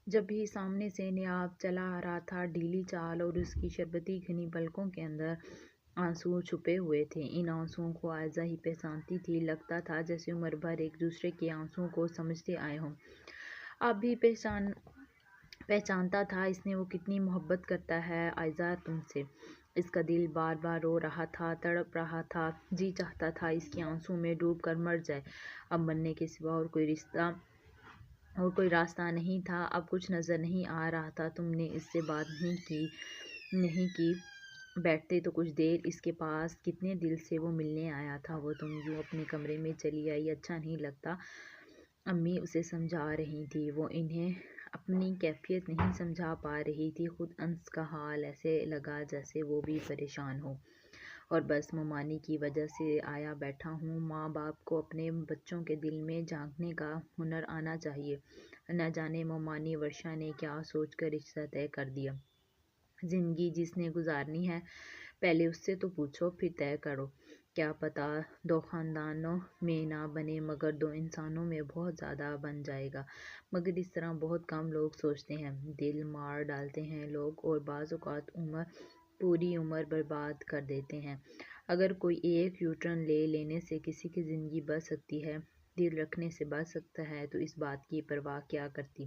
جب بھی سامنے سے نیاب چلا آ رہا تھا، ڈھیلی چال اور اس کی شربتی گھنی پلکوں کے اندر آنسو چھپے ہوئے تھے۔ ان آنسوؤں کو عائزہ ہی پہچانتی تھی، لگتا تھا جیسے عمر بھر ایک دوسرے کے آنسوؤں کو سمجھتے آئے ہوں۔ اب بھی پہچانتا تھا اس نے، وہ کتنی محبت کرتا ہے عائزہ تم سے۔ اس کا دل بار بار رو رہا تھا، تڑپ رہا تھا، جی چاہتا تھا اس کے آنسوؤں میں ڈوب کر مر جائے۔ اب مرنے کے سوا اور کوئی راستہ نہیں تھا، اب کچھ نظر نہیں آ رہا تھا۔ تم نے اس سے بات نہیں کی، بیٹھتے تو کچھ دیر اس کے پاس، کتنے دل سے وہ ملنے آیا تھا۔ وہ تم یوں اپنے کمرے میں چلی آئی، اچھا نہیں لگتا، امی اسے سمجھا رہی تھی۔ وہ انہیں اپنی کیفیت نہیں سمجھا پا رہی تھی۔ خود انس کا حال ایسے لگا جیسے وہ بھی پریشان ہو، اور بس ممانی کی وجہ سے آیا بیٹھا ہوں۔ ماں باپ کو اپنے بچوں کے دل میں جھانکنے کا ہنر آنا چاہیے۔ نہ جانے ممانی ورشا نے کیا سوچ کر رشتہ طے کر دیا۔ زندگی جس نے گزارنی ہے پہلے اس سے تو پوچھو، پھر طے کرو۔ کیا پتہ دو خاندانوں میں نہ بنے مگر دو انسانوں میں بہت زیادہ بن جائے گا۔ مگر اس طرح بہت کم لوگ سوچتے ہیں۔ دل مار ڈالتے ہیں لوگ، اور بعض اوقات پوری عمر برباد کر دیتے ہیں۔ اگر کوئی ایک یو ٹرن لے لینے سے کسی کی زندگی بچ سکتی ہے، دل رکھنے سے بچ سکتا ہے، تو اس بات کی پرواہ کیا کرتی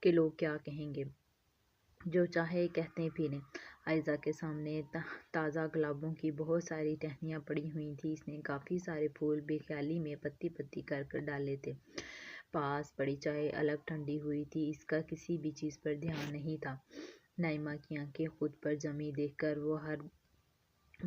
کہ لوگ کیا کہیں گے۔ جو چاہے کہتے پھریں۔ عائزہ کے سامنے تازہ گلابوں کی بہت ساری ٹہنیاں پڑی ہوئی تھیں۔ اس نے کافی سارے پھول بے خیالی میں پتی پتی کر ڈالے تھے۔ پاس پڑی چائے الگ ٹھنڈی ہوئی تھی، اس کا کسی بھی چیز پر دھیان نہیں تھا۔ نائمہ کی آنکھیں خود پر جمی دیکھ کر وہ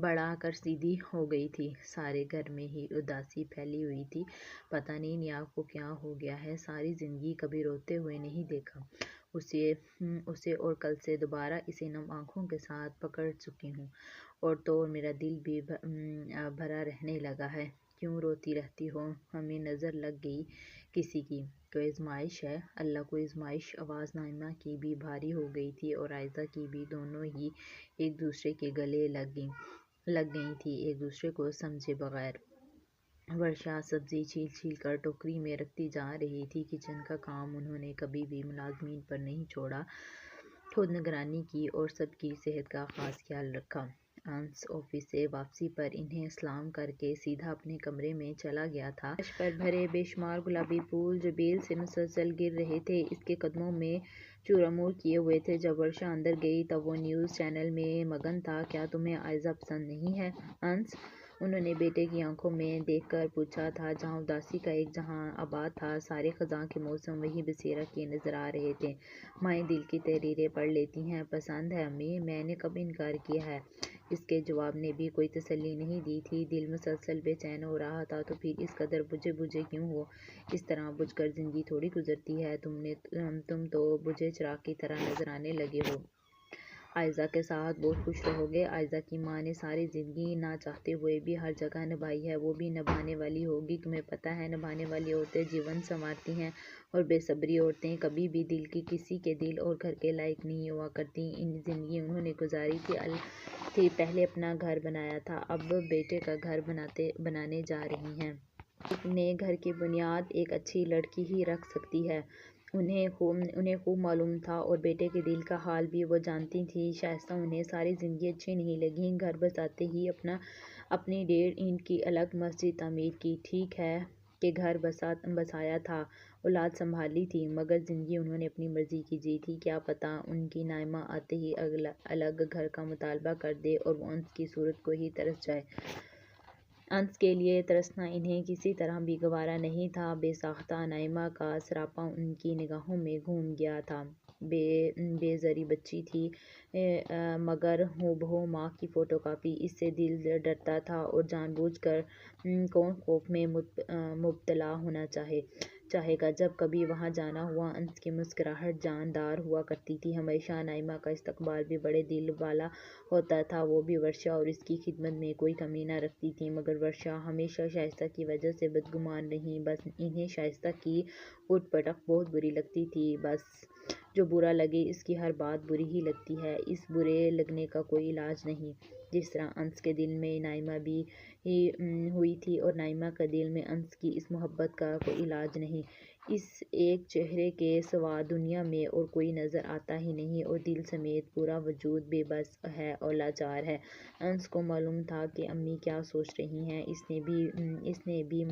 بڑھا کر سیدھی ہو گئی تھی۔ سارے گھر میں ہی اداسی پھیلی ہوئی تھی۔ پتہ نہیں نیاب کو کیا ہو گیا ہے، ساری زندگی کبھی روتے ہوئے نہیں دیکھا اسے، اور کل سے دوبارہ اسے نم آنکھوں کے ساتھ پکڑ چکی ہوں، اور تو اور میرا دل بھی بھرا رہنے لگا ہے۔ کیوں روتی رہتی ہو؟ ہمیں نظر لگ گئی کسی کی؟ کوئی آزمائش ہے؟ اللہ کوئی آزمائش؟ آواز نائمہ کی بھی بھاری ہو گئی تھی اور عائزہ کی بھی، دونوں ہی ایک دوسرے کے گلے لگ گئی تھی، ایک دوسرے کو سمجھے بغیر۔ ورشا سبزی چھیل چھیل کر ٹوکری میں رکھتی جا رہی تھی۔ کچن کا کام انہوں نے کبھی بھی ملازمین پر نہیں چھوڑا، خود نگرانی کی اور سب کی صحت کا خاص خیال رکھا۔ انس آفس سے واپسی پر انہیں سلام کر کے سیدھا اپنے کمرے میں چلا گیا تھا۔ فرش پر بھرے بے شمار گلابی پھول جو بیل سے مسلسل گر رہے تھے، اس کے قدموں میں چور امور کیے ہوئے تھے۔ جب ورشا اندر گئی تب وہ نیوز چینل میں مگن تھا۔ کیا تمہیں عائزہ پسند نہیں ہے انس؟ انہوں نے بیٹے کی آنکھوں میں دیکھ کر پوچھا تھا۔ جہاں اداسی کا ایک جہاں آباد تھا، سارے خزاں کے موسم وہیں بسیرا کیے نظر آ رہے تھے۔ مائیں دل کی تحریریں پڑھ لیتی ہیں۔ پسند ہے امی، میں نے کب انکار کیا ہے؟ اس کے جواب نے بھی کوئی تسلی نہیں دی تھی۔ دل مسلسل بے چین ہو رہا تھا۔ تو پھر اس قدر بجھے کیوں ہو؟ اس طرح بجھ کر زندگی تھوڑی گزرتی ہے۔ تم تو بجھے چراغ کی طرح نظر آنے لگے ہو۔ عائزہ کے ساتھ بہت خوش رہو گے۔ عائزہ کی ماں نے ساری زندگی نہ چاہتے ہوئے بھی ہر جگہ نبھائی ہے، وہ بھی نبھانے والی ہوگی۔ تمہیں پتہ ہے نبھانے والی عورتیں جیون سنوارتی ہیں، اور بے صبری عورتیں کبھی بھی کسی کے دل اور گھر کے لائق نہیں ہوا کرتیں۔ زندگی انہوں نے گزاری تھی، پہلے اپنا گھر بنایا تھا، اب بیٹے کا گھر بنانے جا رہی ہیں۔ اپنے گھر کی بنیاد ایک اچھی لڑکی ہی رکھ سکتی ہے۔ انہیں خوب معلوم تھا، اور بیٹے کے دل کا حال بھی وہ جانتی تھیں۔ شائستہ انہیں ساری زندگی اچھی نہیں لگی۔ گھر بساتے ہی اپنی 1.5 اینٹ کی الگ مسجد تعمیر کی۔ ٹھیک ہے کہ گھر بسایا تھا، اولاد سنبھالی تھی، مگر زندگی انہوں نے اپنی مرضی کی جی تھی۔ کیا پتہ ان کی نائمہ آتے ہی الگ گھر کا مطالبہ کر دے اور وہ انس کی صورت کو ہی ترس جائے۔ انس کے لیے ترسنا انہیں کسی طرح بھی گوارا نہیں تھا۔ بے ساختہ نائمہ کا سراپا ان کی نگاہوں میں گھوم گیا تھا۔ بے زری بچی تھی، مگر ہو بہو ماں کی فوٹو کاپی۔ اس سے دل ڈرتا تھا، اور جان بوجھ کر کون خوف میں مبتلا ہونا چاہے گا۔ جب کبھی وہاں جانا ہوا، انس کی مسکراہٹ جان دار ہوا کرتی تھی۔ ہمیشہ نائمہ کا استقبال بھی بڑے دل والا ہوتا تھا۔ وہ بھی ورشا اور اس کی خدمت میں کوئی کمی نہ رکھتی تھیں، مگر ورشا ہمیشہ شائستہ کی وجہ سے بدگمان رہیں۔ بس انہیں شائستہ کی اٹھ پٹک بہت بری لگتی تھی۔ بس جو برا لگے، اس کی ہر بات بری ہی لگتی ہے، اس برے لگنے کا کوئی علاج نہیں۔ جس طرح انس کے دل میں نائمہ بھی ہوئی تھی، اور نائمہ کا دل میں انس کی اس محبت کا کوئی علاج نہیں۔ اس ایک چہرے کے سوا دنیا میں اور کوئی نظر آتا ہی نہیں، اور دل سمیت پورا وجود بے بس ہے اور لاچار ہے۔ انس کو معلوم تھا کہ امی کیا سوچ رہی ہیں۔ اس نے بھی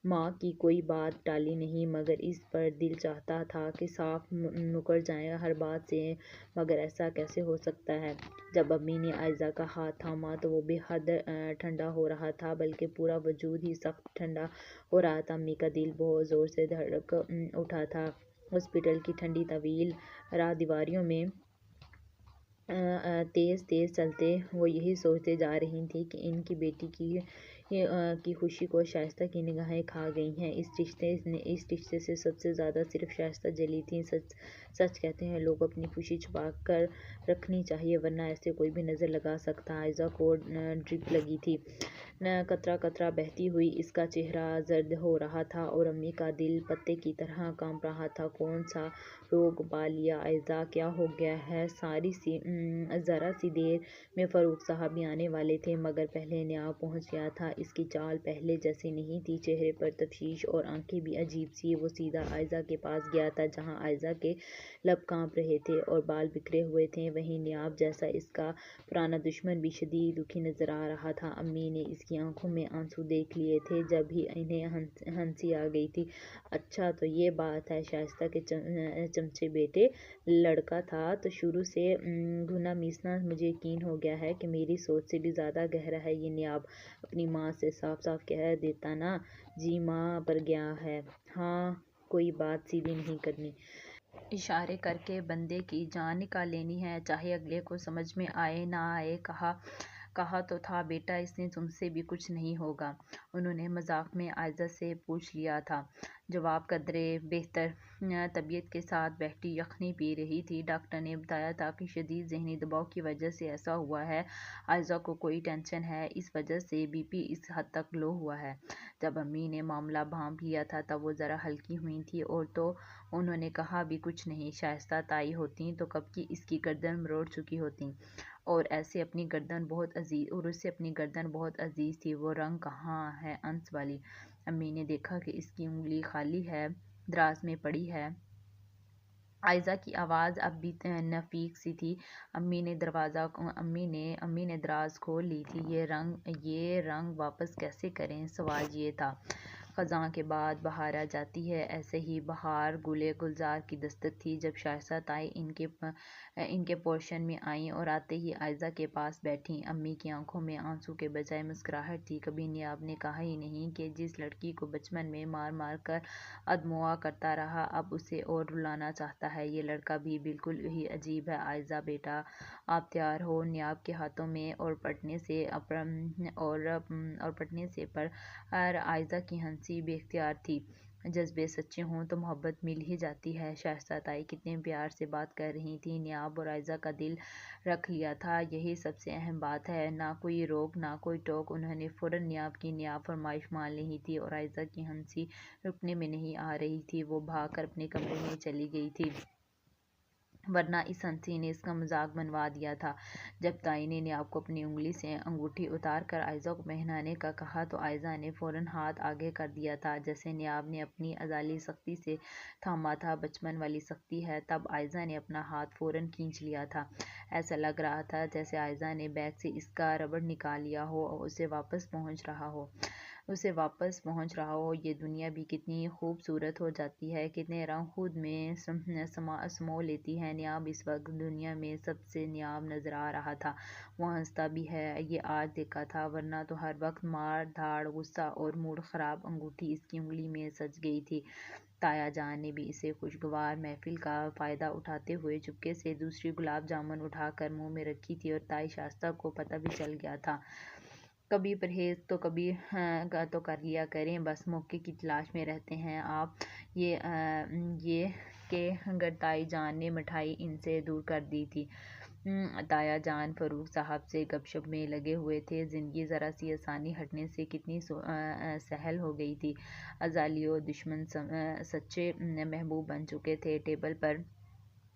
ماں کی کوئی بات ٹالی نہیں، مگر اس پر دل چاہتا تھا کہ صاف مکر جائے ہر بات سے، مگر ایسا کیسے ہو سکتا ہے؟ جب امی نے عائزہ کا ہاتھ تھاما تو وہ بے حد ٹھنڈا ہو رہا تھا، بلکہ پورا وجود ہی سخت ٹھنڈا ہو رہا تھا۔ امی کا دل بہت زور سے دھڑک اٹھا تھا۔ ہاسپٹل کی ٹھنڈی طویل راہ دیواریوں میں تیز تیز چلتے وہ یہی سوچتے جا رہی تھیں کہ ان کی بیٹی کی خوشی کو شائستہ کی نگاہیں کھا گئی ہیں۔ اس رشتے سے سب سے زیادہ صرف شائستہ جلی تھی۔ سچ کہتے ہیں لوگ اپنی خوشی چھپا کر رکھنی چاہیے، ورنہ ایسے کوئی بھی نظر لگا سکتا۔ عائزہ کو ڈرپ لگی تھی، قطرہ قطرہ بہتی ہوئی اس کا چہرہ زرد ہو رہا تھا، اور امی کا دل پتے کی طرح کانپ رہا تھا۔ کون سا روگ پا لیا عائزہ؟ کیا ہو گیا ہے؟ ذرا سی دیر میں فاروق صاحب بھی آنے والے تھے، مگر پہلے نیاب پہنچ گیا تھا۔ اس کی چال پہلے جیسی نہیں تھی، چہرے پر تشویش اور آنکھیں بھی عجیب سی۔ وہ سیدھا عائزہ کے پاس گیا تھا، جہاں عائزہ کے لب کانپ رہے تھے اور بال بکھرے ہوئے تھے، وہیں نیاب جیسا اس کا پرانا دشمن بھی شدید دکھی نظر آ رہا تھا۔ امی نے اس کی آنکھوں میں آنسو دیکھ لیے تھے، جب ہی انہیں ہنسی آ گئی تھی۔ اچھا تو یہ بات ہے، شائستہ کے چمچے بیٹے لڑکا تھا تو شروع سے گھنا میسنا مجھے یقین ہو گیا ہے کہ میری سوچ سے بھی زیادہ گہرا ہے یہ۔ نیاب اپنی ماں سے صاف صاف کہہ دیتا نا، جی ماں پر گیا ہے، ہاں کوئی بات سیدھی نہیں کرنی، اشارے کر کے بندے کی جان نکال لینی ہے، چاہے اگلے کو سمجھ میں آئے نہ آئے۔ کہا تو تھا بیٹا اس نے تم سے بھی کچھ نہیں ہوگا، انہوں نے مذاق میں عائزہ سے پوچھ لیا تھا۔ جواب قدرے بہتر طبیعت کے ساتھ بیٹھی یخنی پی رہی تھی۔ ڈاکٹر نے بتایا تھا کہ شدید ذہنی دباؤ کی وجہ سے ایسا ہوا ہے۔ عائزہ کو کوئی ٹینشن ہے، اس وجہ سے بی پی اس حد تک لو ہوا ہے۔ جب امی نے معاملہ بھانپ لیا تھا تب وہ ذرا ہلکی ہوئی تھیں، اور تو انہوں نے کہا بھی کچھ نہیں، شائستہ تائی ہوتیں تو کب کی اس کی گردن مروڑ چکی ہوتیں، اور اسے اپنی گردن بہت عزیز تھی۔ وہ رنگ کہاں ہے انس والی؟ امی نے دیکھا کہ اس کی انگلی خالی ہے، دراز میں پڑی ہے۔ عائزہ کی آواز اب بھی نفیس سی تھی۔ امی نے دراز کھول لی تھی۔ یہ رنگ واپس کیسے کریں؟ سوال یہ تھا۔ خزاں کے بعد بہار آ جاتی ہے، ایسے ہی بہار گل گلزار کی دستک تھی جب شائستہ تائی ان کے پورشن میں آئیں، اور آتے ہی عائزہ کے پاس بیٹھیں۔ امی کی آنکھوں میں آنسو کے بجائے مسکراہٹ تھی۔ کبھی نیاب نے کہا ہی نہیں کہ جس لڑکی کو بچپن میں مار مار کر ادموا کرتا رہا، اب اسے اور رلانا چاہتا ہے۔ یہ لڑکا بھی بالکل یہی عجیب ہے۔ عائزہ بیٹا آپ تیار ہو؟ نیاب کے ہاتھوں میں اور پٹنے سے پر عائزہ کی ہنسی بے اختیار تھی۔ جذبے سچے ہوں تو محبت مل ہی جاتی ہے۔ شائستہ تائی کتنے پیار سے بات کر رہی تھی، نیاب اور عائزہ کا دل رکھ لیا تھا، یہی سب سے اہم بات ہے۔ نہ کوئی روک نہ کوئی ٹوک، انہوں نے فوراً نیاب کی فرمائش مان لی تھی، اور عائزہ کی ہنسی رکنے میں نہیں آ رہی تھی۔ وہ بھاگ کر اپنے کمرے میں چلی گئی تھی، ورنہ اس ہنسی نے اس کا مذاق بنوا دیا تھا۔ جب تائی نے نیاب کو اپنی انگلی سے انگوٹھی اتار کر عائزہ کو پہنانے کا کہا تو عائزہ نے فوراً ہاتھ آگے کر دیا تھا، جیسے نیاب نے اپنی ازلی سختی سے تھاما تھا۔ بچپن والی سختی ہے۔ تب عائزہ نے اپنا ہاتھ فوراً کھینچ لیا تھا۔ ایسا لگ رہا تھا جیسے عائزہ نے بیگ سے اس کا ربڑ نکال لیا ہو اور اسے واپس پہنچ رہا ہو۔ یہ دنیا بھی کتنی خوبصورت ہو جاتی ہے، کتنے رنگ خود میں سمو لیتی ہے۔ نیاب اس وقت دنیا میں سب سے نیاب نظر آ رہا تھا۔ وہ ہنستا بھی ہے، یہ آج دیکھا تھا، ورنہ تو ہر وقت مار دھاڑ، غصہ اور موڈ خراب۔ انگوٹھی اس کی انگلی میں سج گئی تھی۔ تایا جان نے بھی اسے خوشگوار محفل کا فائدہ اٹھاتے ہوئے چپکے سے دوسری گلاب جامن اٹھا کر منہ میں رکھی تھی، اور تائی شائستہ کو پتہ بھی چل گیا تھا۔ کبھی پرہیز تو کر لیا کریں، بس موقع کی تلاش میں رہتے ہیں آپ۔ یہ کہ گر تائی جان نے مٹھائی ان سے دور کر دی تھی۔ تایا جان فاروق صاحب سے گپ شپ میں لگے ہوئے تھے۔ زندگی ذرا سی آسانی ہٹنے سے کتنی سہل ہو گئی تھی۔ ازالیوں دشمن سچے محبوب بن چکے تھے۔ ٹیبل پر